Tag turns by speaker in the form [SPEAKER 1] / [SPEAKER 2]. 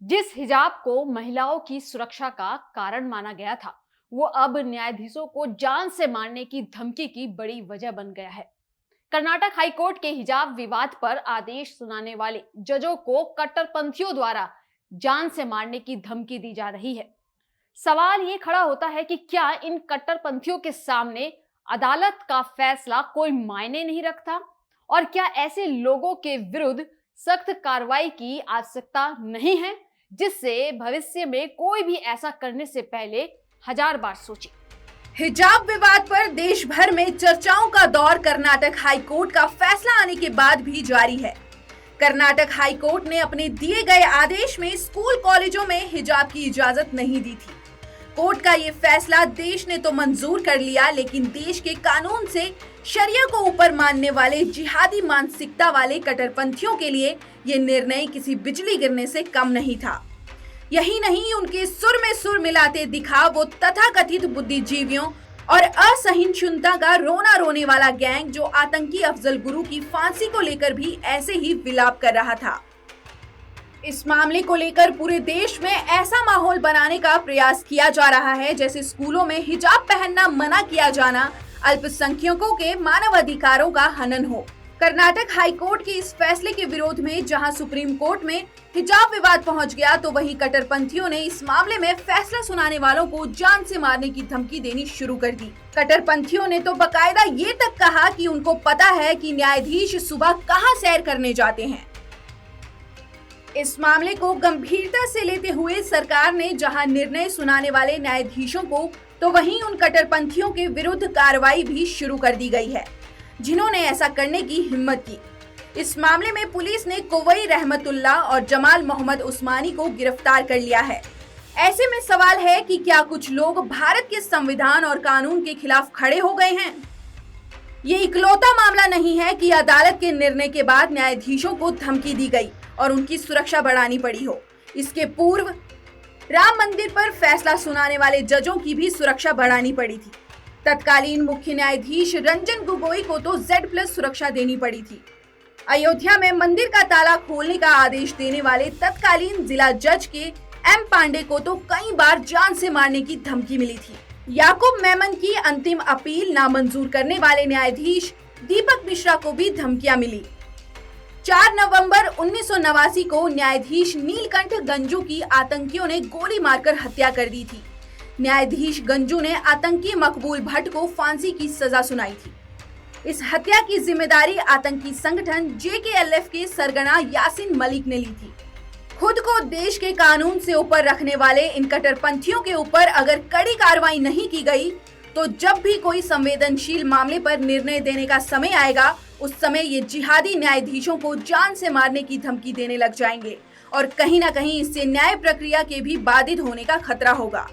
[SPEAKER 1] जिस हिजाब को महिलाओं की सुरक्षा का कारण माना गया था, वो अब न्यायाधीशों को जान से मारने की धमकी की बड़ी वजह बन गया है। कर्नाटक हाईकोर्ट के हिजाब विवाद पर आदेश सुनाने वाले जजों को कट्टरपंथियों द्वारा जान से मारने की धमकी दी जा रही है। सवाल ये खड़ा होता है कि क्या इन कट्टरपंथियों के सामने अदालत का फैसला कोई मायने नहीं रखता, और क्या ऐसे लोगों के विरुद्ध सख्त कार्रवाई की आवश्यकता नहीं है, जिससे भविष्य में कोई भी ऐसा करने से पहले 1000 बार सोचे।
[SPEAKER 2] हिजाब विवाद पर देश भर में चर्चाओं का दौर कर्नाटक हाईकोर्ट का फैसला आने के बाद भी जारी है। कर्नाटक हाईकोर्ट ने अपने दिए गए आदेश में स्कूल कॉलेजों में हिजाब की इजाजत नहीं दी थी। कोर्ट का ये फैसला देश ने तो मंजूर कर लिया, लेकिन देश के कानून से शरिया को ऊपर मानने वाले जिहादी मानसिकता वाले कट्टरपंथियों के लिए ये निर्णय किसी बिजली गिरने से कम नहीं था। यही नहीं, उनके सुर में सुर मिलाते दिखा वो तथाकथित बुद्धिजीवियों और असहिष्णुता का रोना रोने वाला गैंग, जो आतंकी अफजल गुरु की फांसी को लेकर भी ऐसे ही विलाप कर रहा था। इस मामले को लेकर पूरे देश में ऐसा माहौल बनाने का प्रयास किया जा रहा है जैसे स्कूलों में हिजाब पहनना मना किया जाना अल्पसंख्यकों के मानवाधिकारों का हनन हो। कर्नाटक हाईकोर्ट के इस फैसले के विरोध में जहां सुप्रीम कोर्ट में हिजाब विवाद पहुंच गया, तो वहीं कट्टरपंथियों ने इस मामले में फैसला सुनाने वालों को जान से मारने की धमकी देनी शुरू कर दी। कट्टरपंथियों ने तो बकायदा ये तक कहा कि उनको पता है कि न्यायाधीश सुबह कहां सैर करने जाते हैं। इस मामले को गंभीरता से लेते हुए सरकार ने जहां निर्णय सुनाने वाले न्यायाधीशों को, तो वहीं उन कट्टरपंथियों के विरुद्ध कार्रवाई भी शुरू कर दी गई है जिन्होंने ऐसा करने की हिम्मत की। इस मामले में पुलिस ने कोवई रहमतुल्ला और जमाल मोहम्मद उस्मानी को गिरफ्तार कर लिया है। ऐसे में सवाल है कि क्या कुछ लोग भारत के संविधान और कानून के खिलाफ खड़े हो गए हैं? ये इकलौता मामला नहीं है कि अदालत के निर्णय के बाद न्यायाधीशों को धमकी दी गई और उनकी सुरक्षा बढ़ानी पड़ी हो। इसके पूर्व राम मंदिर पर फैसला सुनाने वाले जजों की भी सुरक्षा बढ़ानी पड़ी थी। तत्कालीन मुख्य न्यायाधीश रंजन गोगोई को तो Z+ सुरक्षा देनी पड़ी थी। अयोध्या में मंदिर का ताला खोलने का आदेश देने वाले तत्कालीन जिला जज के M पांडे को तो कई बार जान से मारने की धमकी मिली थी। याकूब मेमन की अंतिम अपील नामंजूर करने वाले न्यायाधीश दीपक मिश्रा को भी धमकियां मिली। 4 नवंबर 1989 को न्यायाधीश नीलकंठ गंजू की आतंकियों ने गोली मारकर हत्या कर दी थी। न्यायाधीश गंजू ने आतंकी मकबूल भट्ट को फांसी की सजा सुनाई थी। इस हत्या की जिम्मेदारी आतंकी संगठन JKLF के सरगना यासीन मलिक ने ली थी। खुद को देश के कानून से ऊपर रखने वाले इन कट्टरपंथियों के ऊपर अगर कड़ी कार्रवाई नहीं की गई, तो जब भी कोई संवेदनशील मामले पर निर्णय देने का समय आएगा, उस समय ये जिहादी न्यायाधीशों को जान से मारने की धमकी देने लग जाएंगे और कहीं ना कहीं इससे न्याय प्रक्रिया के भी बाधित होने का खतरा होगा।